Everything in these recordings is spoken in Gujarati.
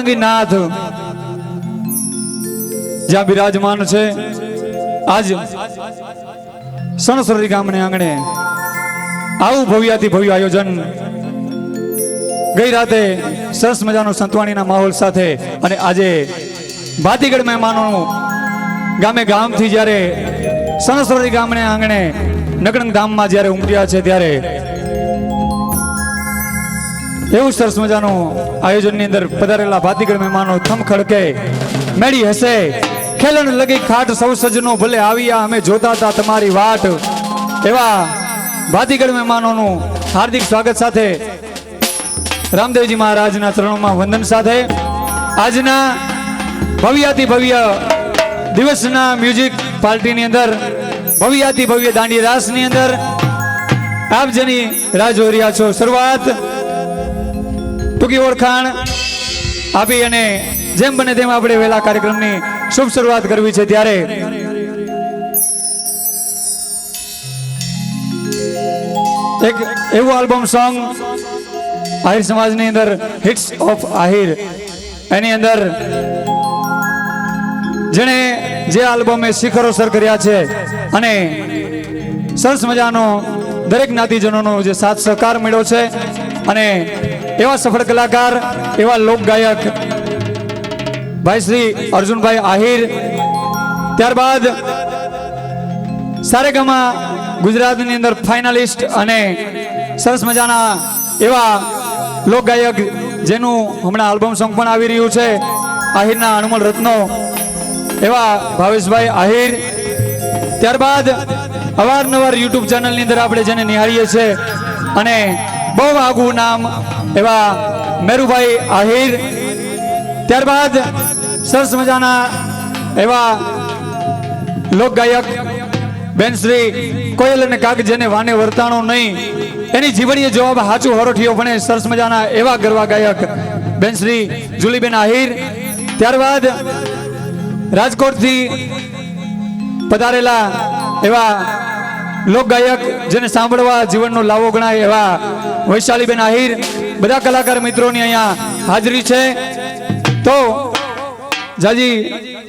સર્વરંગી નાથ જ્યાં બિરાજમાન છે આજ સણસરી ગામને આંગણે આવું ભવ્યાથી ભવ્ય આયોજન ગઈ રાતે સરસ મજાનો સંતવાણીના માહોલ સાથે અને આજે ભાતીગઢ મહેમાનોનું ગામે ગામથી જ્યારે સણસરી ગામને આંગણે નકળંગ ધામમાં જ્યારે ઉમટ્યા છે ત્યારે એવું સરસ મજાનું આયોજનની અંદર પધારેલા ભાતીગઢ મહેમાનો થમ ખડકે મેળી હશે ખેલણ લગી ખાટ સૌ સજનો ભલે આવ્યા અમે જોતા હતા તમારી વાટ એવા ભાતીગઢ મહેમાનોનું હાર્દિક સ્વાગત સાથે રામદેવજી મહારાજના ચરણોમાં વંદન સાથે આજના ભવ્યાથી ભવ્ય દિવસના મ્યુઝિક પાર્ટીની અંદર ભવ્યાથી ભવ્ય દાંડી રાસની અંદર આપ જેની રાહ જોઈ રહ્યા છો શરૂઆત ટૂંકી ઓળખાણ આપી અને જેમ બને તેમ આપણે વહેલા કાર્યક્રમની શુભ શરૂઆત કરવી છે ત્યારે એક એવું આલ્બમ સોંગ આહિર સમાજની અંદર હિટ્સ ઓફ આહિર એની અંદર જેણે જે આલ્બમે શિખરો સર કર્યા છે અને સરસ મજાનો દરેક જ્ઞાતિજનોનો જે સાથ સહકાર મળ્યો છે અને એવા સફળ કલાકાર એવા લોક ગાયક ભાઈ શ્રી અર્જુનભાઈ આહિર ત્યારબાદ સારેગામા ગુજરાતની અંદર ફાઇનલિસ્ટ અને સરસ મજાના એવા લોક ગાયક જેનું હમણાં આલ્બમ સોંગ પણ આવી રહ્યું છે આહિરના અનમોલ રત્નો એવા ભાવેશભાઈ આહિર ત્યારબાદ અવારનવાર યુટ્યુબ ચેનલની અંદર આપણે જેને નિહાળીએ છીએ અને બહુ આગવું નામ એવા મેરુભાઈ આહિર ત્યારબાદ સરસ મજાના એવા લોક ગાયક બેન શ્રી કોયલ અને કાગ જેને વાને વર્તાણો નહીં એની જીવણીએ જવાબ હાચું હરોઠીઓ ભણે સરસ મજાના એવા ગરવા ગાયક બેન શ્રી જુલીબેન આહિર ત્યારબાદ રાજકોટથી પધારેલા એવા લોક ગાયક જેને સાંભળવા જીવનનો લાવો ગણાય એવા વૈશાલીબેન આહિર બધા કલાકાર મિત્રોની અહીંયા હાજરી છે તો જાજી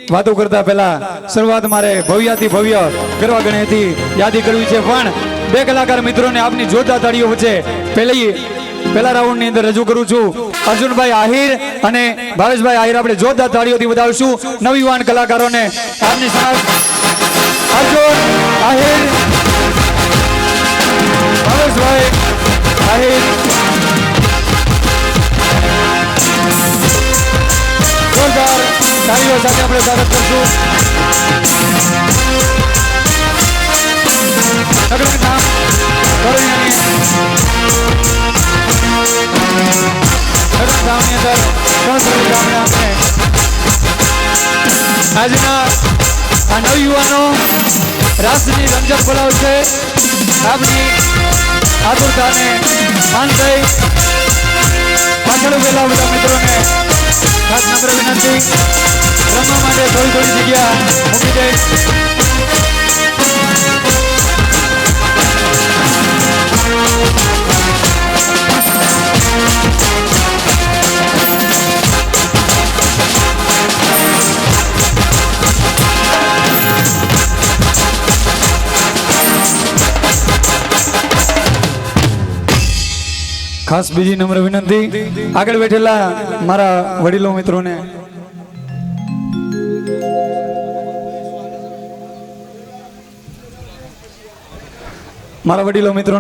વાતો કરતા પહેલા શરૂઆત મારે ભવ્યાથી ભવ્ય ગરવા ગણેથી યાદી કરવી છે પણ બે કલાકાર મિત્રોને આપની જોરદાર તાળીઓ વચ્ચે પહેલા રાઉન્ડની અંદર રજૂ કરું છું અર્જુનભાઈ આહિર અને ભાવેશભાઈ આહિર આપણે જોરદાર તાળીઓથી વધાવશું નવયુવાન કલાકારોને આપની સાથ અર્જુન આહિર ભાવેશભાઈ આહિર જોરદાર તાળીઓ સાથે આપણે સ્વાગત કરશું નગરંગ ધામ ધામની અંદર આજના આ નવયુવાનો રાસની રમઝટ બોલાવશે આપની આતુરતાને માન થઈ પાછળ ઉભેલા બધા મિત્રોને ખાસ નમ્ર વિનંતી રમવા માટે થોડી જગ્યા મૂકી દે ખાસ બીજી નમ્ર વિનંતી આગળ બેઠેલા મારા વડીલો મિત્રોને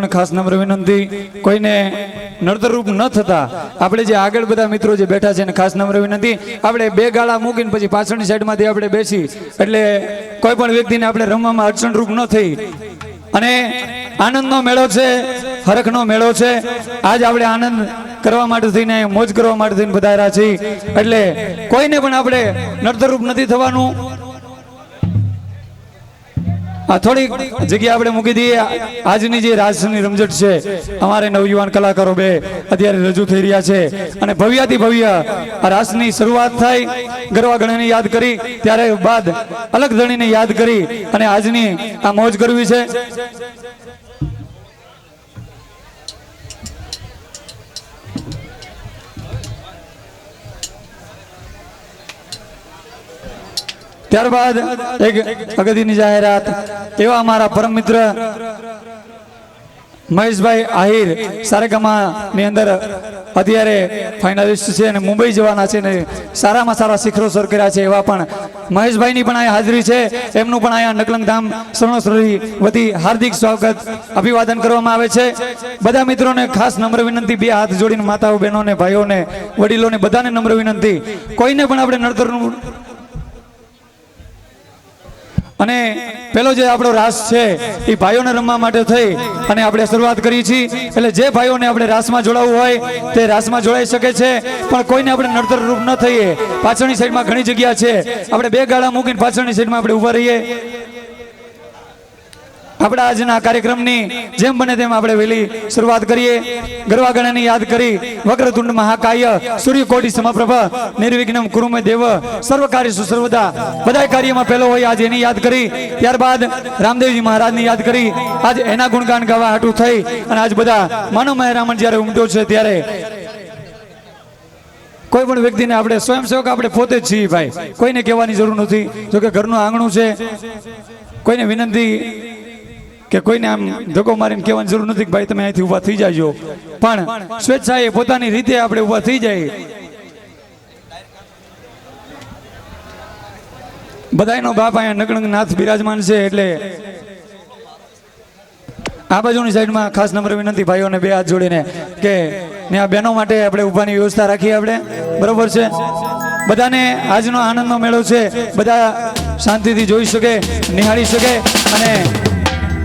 ખાસ નમ્ર વિનંતી કોઈને નડતરરૂપ ન થતા આપણે જે આગળ બધા મિત્રો જે બેઠા છે ને ખાસ નમ્ર વિનંતી આપણે બે ગાળા મૂકીને પછી પાછળની સાઈડમાંથી આપણે બેસી એટલે કોઈ પણ વ્યક્તિને આપણે રમવામાં અડચણરૂપ ન થઈ અને આનંદનો મેળો છે હરખનો મેળો છે આજ આપણે આનંદ કરવા માટે થઈને મોજ કરવા માટે થઈને પધાર્યા છીએ એટલે કોઈને પણ આપણે નડતરરૂપ નથી થવાનું આ થોડી જગ્યા આપણે મૂકી દઈએ આજની જે રાજની રમઝટ છે અમારે નવયુવાન કલાકારો બે અત્યારે રજૂ થઈ રહ્યા છે અને ભવ્યાથી ભવ્ય આ રાસની શરૂઆત થઈ ગરવા ગણને યાદ કરી ત્યારે બાદ અલગ ધણીને યાદ કરી અને આજની આ મોજ કરવી છે ત્યારબાદ એક અગત્યની જાહેરાત એવા અમારા પરમ મિત્ર મહેશભાઈ આહિર સારેગામા ની અંદર અત્યારે ફાઇનલિસ્ટ છે અને મુંબઈ જવાના છે ને સારામાં સારા શિખરો સર કર્યા છે એવા પણ મહેશભાઈની પણ અહીંયા હાજરી છે. એમનું પણ અહીંયા નકલંગ ધામ સર્ણોસરી વતી હાર્દિક સ્વાગત અભિવાદન કરવામાં આવે છે. બધા મિત્રોને ખાસ નમ્ર વિનંતી, બે હાથ જોડીને માતાઓ બહેનોને ભાઈઓને વડીલોને બધાને નમ્ર વિનંતી, કોઈને પણ આપણે નડતરનું અને પેલો જે આપણો રાસ છે એ ભાઈઓને રમવા માટે થઈ અને આપણે શરૂઆત કરી છીએ. એટલે જે ભાઈઓને આપણે રાસમાં જોડાવવું હોય તે રાસમાં જોડાઈ શકે છે, પણ કોઈને આપણે નડતર રૂપ ન થઈએ. પાછળની સાઈડમાં ઘણી જગ્યા છે, આપણે બે ગાળા મૂકીને પાછળની સાઈડમાં આપણે ઊભા રહીએ. આપણા આજના કાર્યક્રમની જેમ બને તેમ આપણે વહેલી શરૂઆત કરીએ. ગરવા ગણને યાદ કરી વક્રતુંડ મહાકાય સૂર્યકોટી સમપ્રભ નિર્વિઘ્નમ કુરુમે દેવ સર્વ કાર્યસુ સર્વદા. બધા કાર્યમાં પહેલો હોય આજ એની યાદ કરી. ત્યારબાદ રામદેવજી મહારાજની યાદ કરી. આજ એના ગુણગાન ગાવા હાટું થઈ અને આજ બધા માનવ મહેરામણ જ્યારે ઉમટ્યો છે ત્યારે કોઈ પણ વ્યક્તિને આપણે સ્વયંસેવક આપણે પોતે જ છીએ ભાઈ, કોઈને કહેવાની જરૂર નથી. જોકે ઘરનું આંગણું છે, કોઈને વિનંતી કે કોઈને આમ ધક્કો મારીને કહેવાની જરૂર નથી કે ભાઈ તમે અહીંથી ઊભા થઈ જાજો, પણ સ્વેચ્છાએ પોતાની રીતે આપણે ઊભા થઈ જાય. બધાયનો બાપ અહીંયા નકળંગ નાથ બિરાજમાન છે એટલે આ બાજુની સાઈડમાં ખાસ નંબર વિનંતી ભાઈઓને બે હાથ જોડીને કે ને આ બહેનો માટે આપણે ઊભાની વ્યવસ્થા રાખીએ આપણે, બરોબર છે. બધાને આજનો આનંદનો મેળો છે, બધા શાંતિથી જોઈ શકે, નિહાળી શકે અને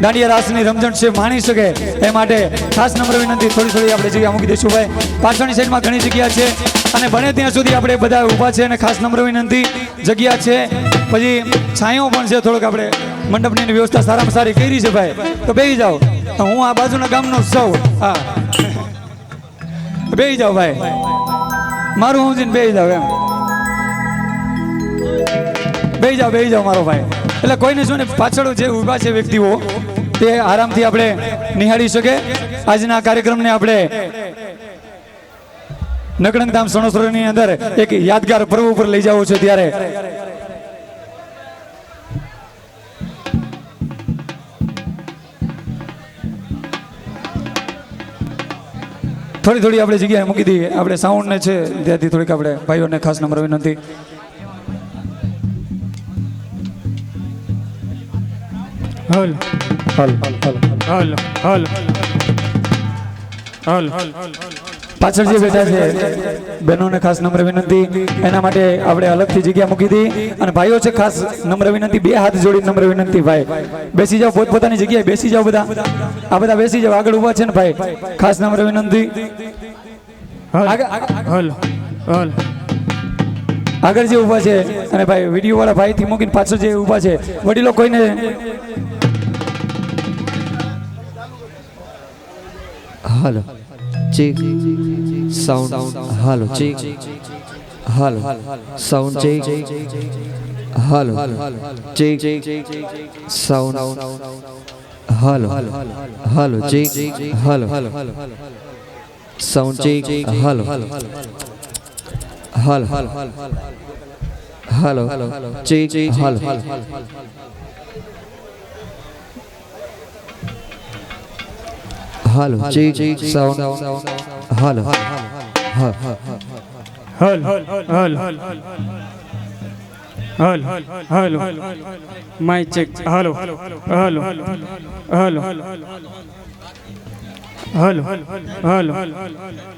દાંડિયા રાસની રમઝટ છે માણી શકે એ માટે ખાસ નંબર વિનંતી. થોડી આપણે જગ્યા મૂકી દઈશું ભાઈ. પાછળની સાઈડમાં ઘણી જગ્યા છે અને બને ત્યાં સુધી આપણે બધા ઊભા છે અને ખાસ નંબર વિનંતી જગ્યા છે. પછી છાંયો પણ છે, થોડોક આપણે મંડપની વ્યવસ્થા સારામાં સારી કરી છે ભાઈ, તો બેસી જાઓ. હું આ બાજુના ગામનો સૌ, હા બેસી જાઓ ભાઈ, મારું હું જઈને બેસી જાઓ એમ, બેસી જાઓ મારો ભાઈ. એટલે કોઈને શું ને પાછળ જે ઊભા છે વ્યક્તિઓ તે આરામથી આપણે નિહાળી શકે. આજના કાર્યક્રમને આપણે નકળંગ ધામ સણોસરની અંદર એક યાદગાર પર્વ ઉપર લઈ જવો છે ત્યારે થોડી આપણે જગ્યાએ મૂકી દઈએ. આપણે સાઉન્ડને છે ત્યાંથી થોડીક આપણે ભાઈઓને ખાસ નંબર વિનંતી. હલ હલ હલ હલ હલ પાછળ જે બેઠા છે બહેનોને ખાસ નમ્ર વિનંતી, એના માટે આપણે અલગથી જગ્યા મૂકી દી. અને ભાઈઓ છે ખાસ નમ્ર વિનંતી, બે હાથ જોડી નમ્ર વિનંતી ભાઈ બેસી જાઓ, પોતપોતાની જગ્યાએ બેસી જાઓ. બધા આ બધા બેસી જાઓ, આગળ ઊભા છે ને ભાઈ, ખાસ નમ્ર વિનંતી. હલ હલ આગળ જે ઊભા છે અને ભાઈ વિડીયો વાળા ભાઈ થી મૂકીને પાછળ જે ઊભા છે વડીલો કોઈને હાલો ચેક સાઉન્ડ, હાલો ચેક, હાલો સાઉન્ડ ચેક, હાલો ચેક સાઉન્ડ, હાલો હાલો ચેક, હાલો સાઉન્ડ ચેક, હાલો હાલો હાલો ચેક, હાલો હાલો ચેક સાઉન્ડ, હાલો હલ હલ હલ હલ માઇક ચેક, હાલો હાલો હાલો હાલો હાલો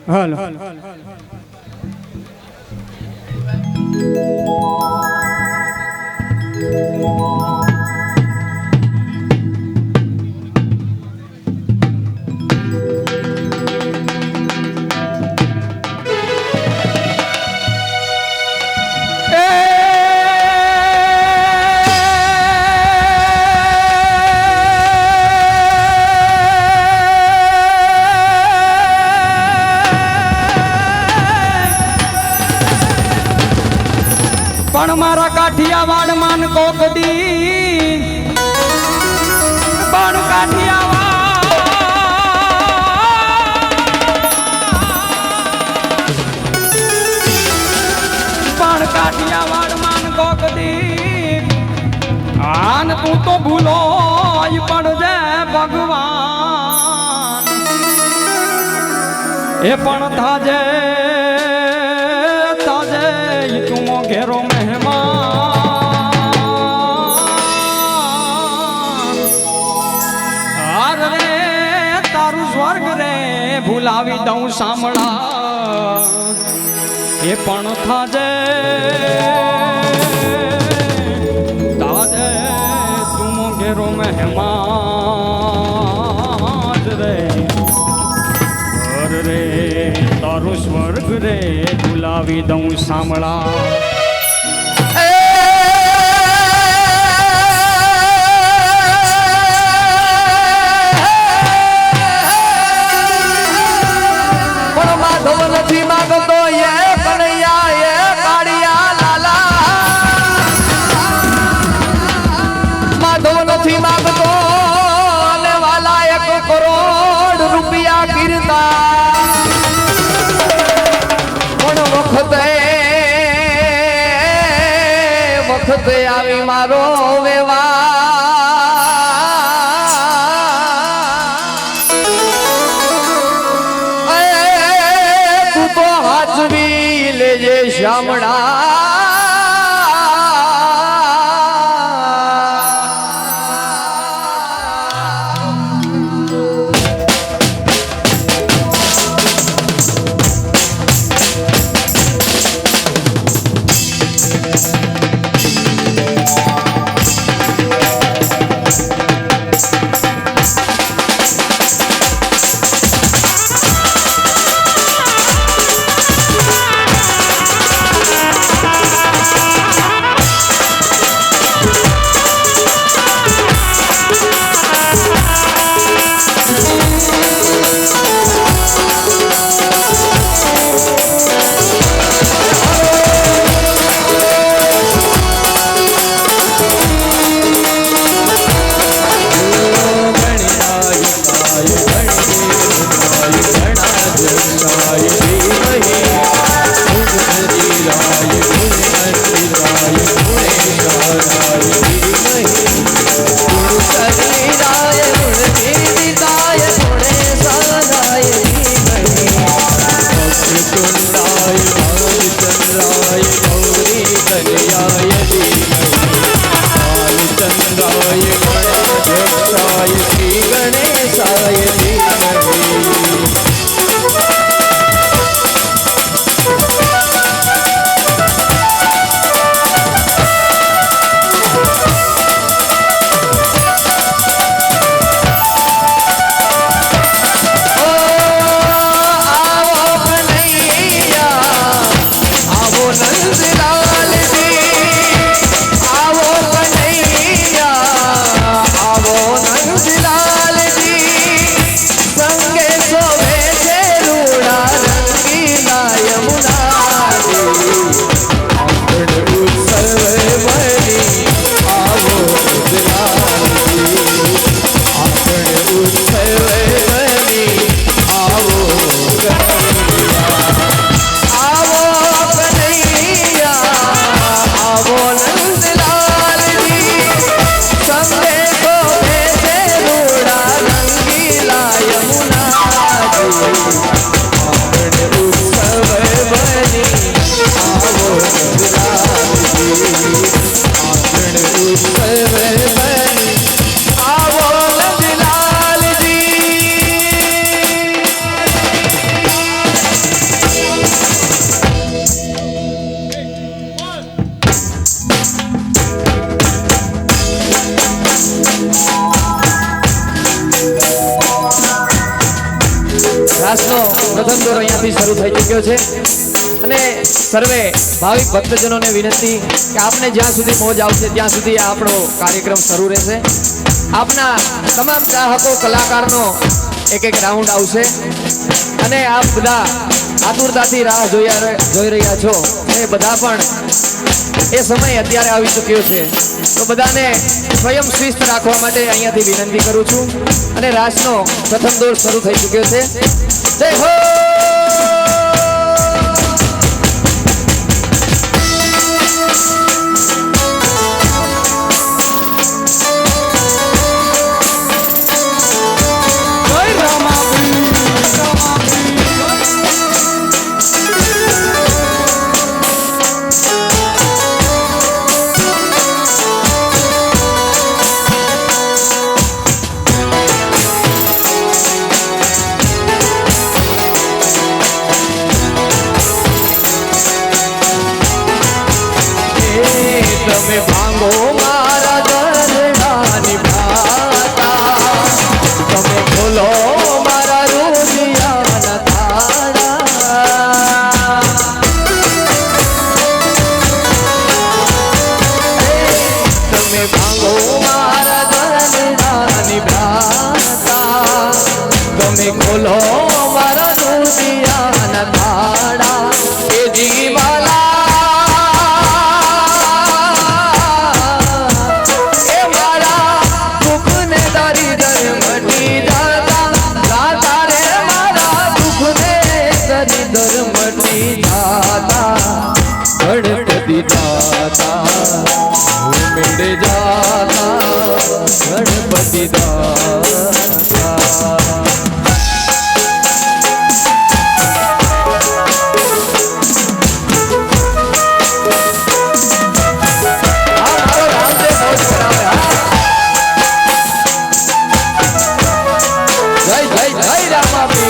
હાલો પણ મારા કાઠિયાવાડ માન કોકડી પણ કાઠિયાવાડ માન કોકડી એ પણ તાજે તાજે તું ઘેરો મહેમાન હાર રે તારું સ્વર્ગ રે ભૂલાવી દઉં સાંભળા એ પણ થાજે તાજે તું ઘેરો મહેમાન રે રે તારું સ્વર્ગ રે ભૂલાવી દઉં સાંભળા પણ માધવ નથી માંગતો એ કનૈયા એ કાળિયા લાલા માધવ નથી માંગતો અને વાલા 1 કરોડ રૂપિયા ગીરતા પણ વખતે આવી મારો તું તો હાચવી લેજે શામળા રાસનો પ્રથમ દોર અહીંયાથી શરૂ થઈ ચૂક્યો છે અને સર્વે ભાવિક ભક્તજનોને વિનંતી કે આપને જ્યાં સુધી મોજ આવશે ત્યાં સુધી આ આપણો કાર્યક્રમ શરૂ રહેશે આપના તમામ ચાહકો કલાકારનો એક રાઉન્ડ આવશે અને આપ બધા આતુરતાથી રાહ જોઈ રહ્યા છો એ બધા પણ એ સમય અત્યારે આવી ચૂક્યો છે તો બધાને સ્વયં શિસ્ત રાખવા માટે અહીંયાથી વિનંતી કરું છું અને રાસનો પ્રથમ દોર શરૂ થઈ ચૂક્યો છે જય હો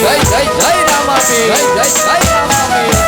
જય જય જય રામાપીર જય જય જય રામાપીર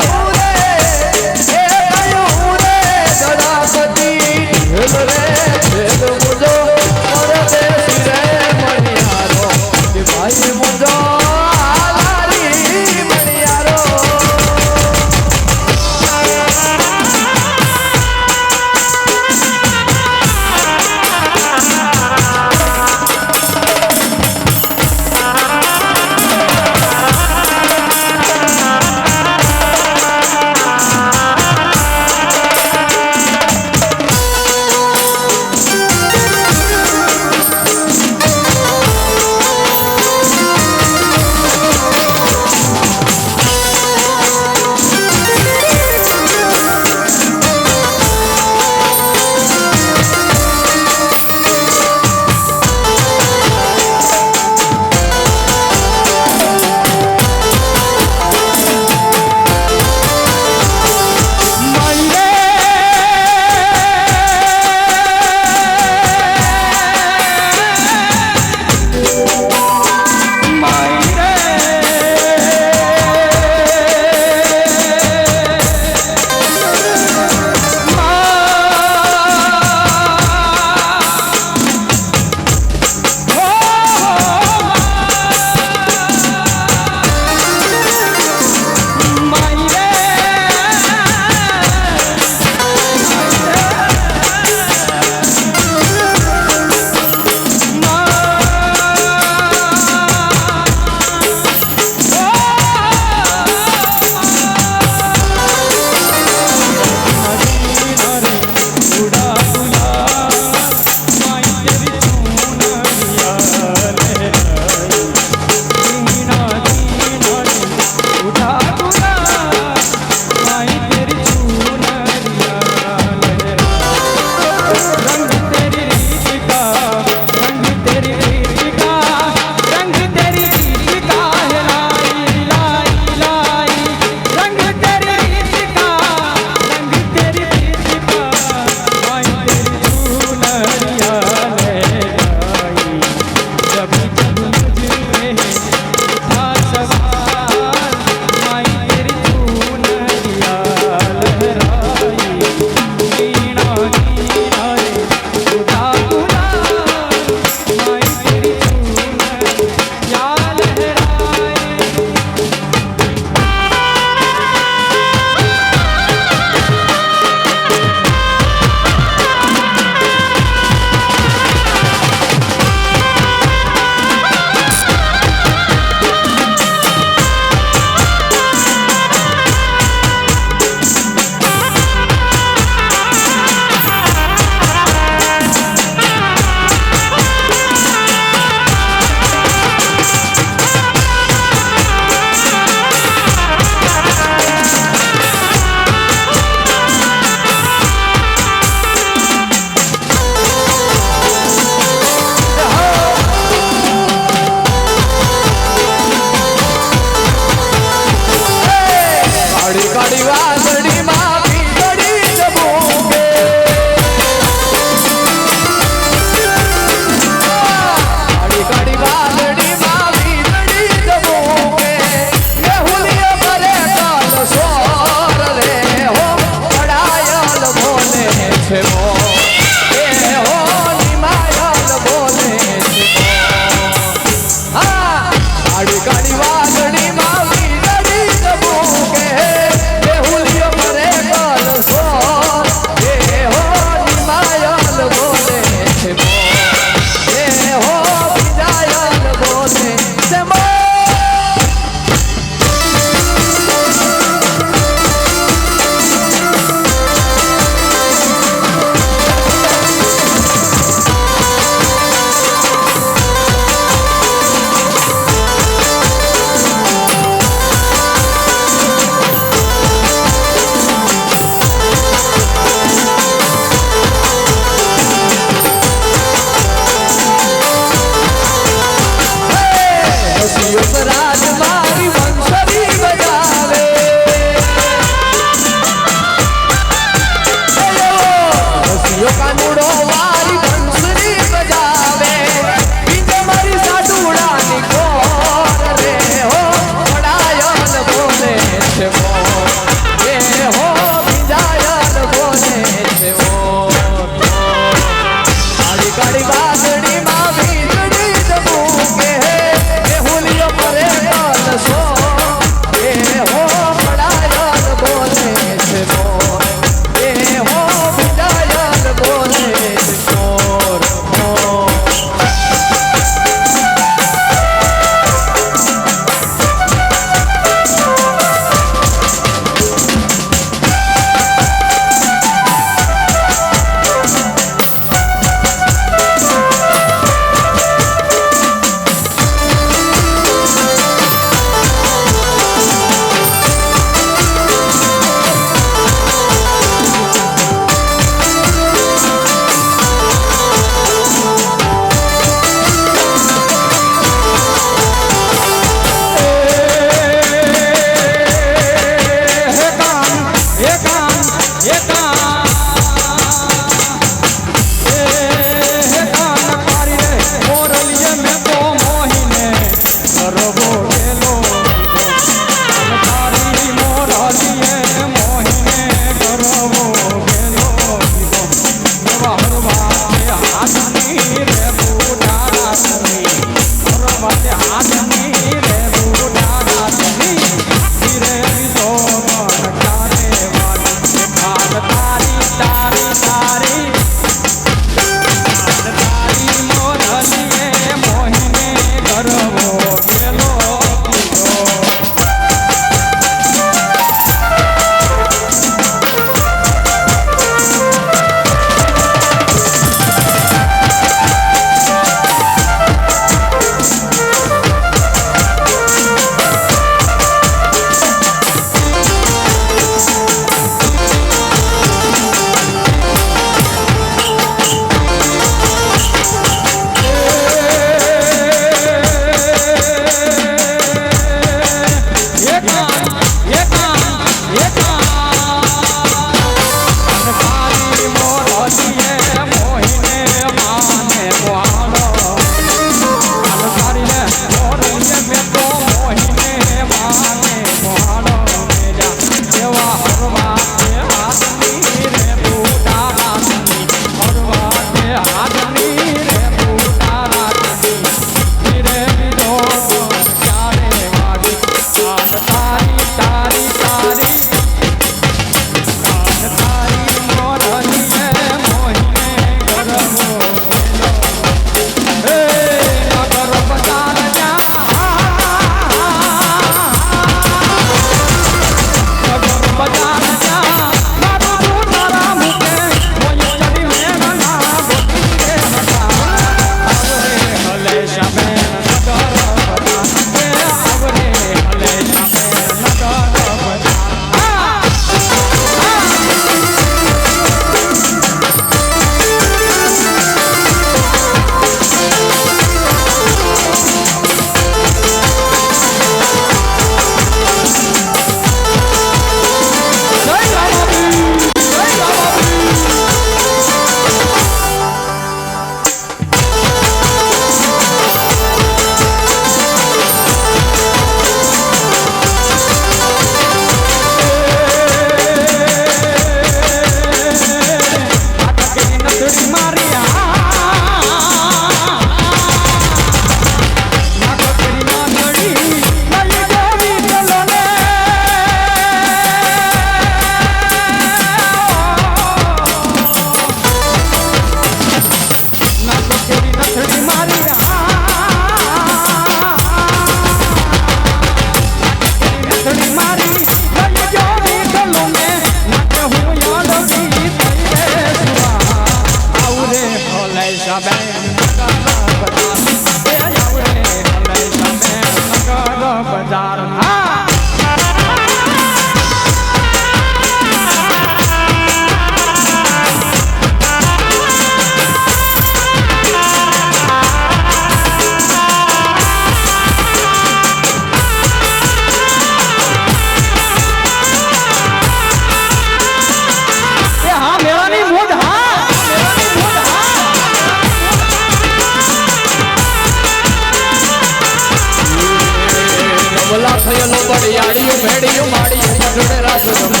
વડિયાળિયું ભેડિયું માળિયું જોડે રાસ રમે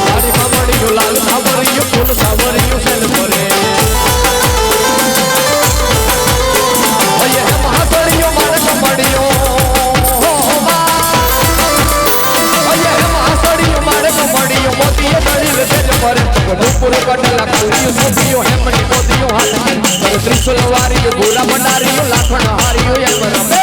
મારી મામડિયું લાલ સાવરિયું ફૂલ સાવરિયું સેલ ભરે હે મહાસળિયું મારે કમડિયું મોતીએ દળી વેજ પર ઢોપુર કટલા કુરિયું સોપિયું હેમની મોતીયું હાથ ત્રિશુલ વારિયું ભૂલા ભંડારિયું લાખણ હારિયું એમ રમે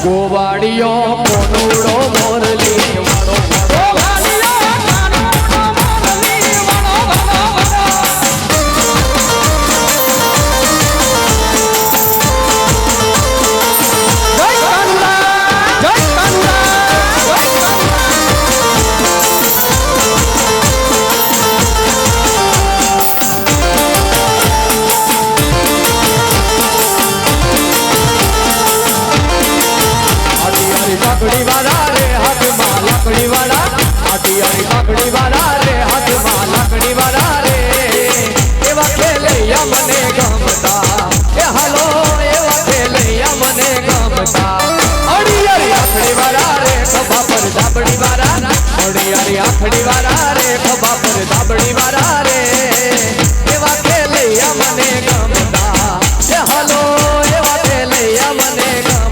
ગોવાડિયો કોનુડો મોરલી વાળો લાકડી વાળા રે હાથમાં લાકડી વાળા આટિયાની લાકડી વાળા રે હાથમાં લાકડી વાળા રે એવા ખેલૈયા મને ગમતા એ હાલો એવા ખેલૈયા મને ગમતા અડિયારી આખડી વાળા રે ખભા પર ધાબડી વાળા અડિયારી આખડી વાળા રે ખભા પર ધાબડી વાળા રે એવા ખેલૈયા મને ગમતા એ હાલો એવા ખેલૈયા મને ગમતા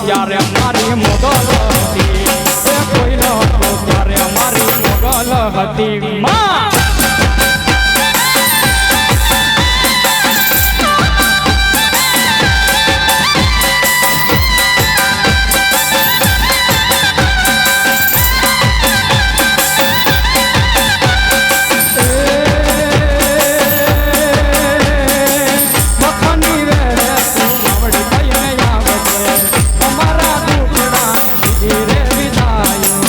ત્યારે મારી મોગલ હતી કોઈ નહોતું ત્યારે મારી મોગલ હતી માં રે વિદાયો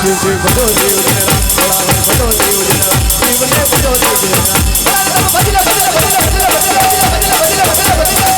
શિવ શિવ ભજો શિવ દિન રાત બોલાવે ભજો શિવ દિન રાત શિવને ભજો શિવ દિન રાત ભજલા ભજલા ભજલા ભજલા ભજલા ભજલા ભજલા ભજલા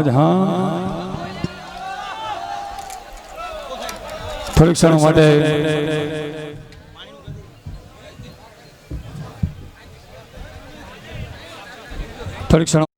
મોજ હા થોડીક ક્ષણો માટે થોડીક ક્ષણો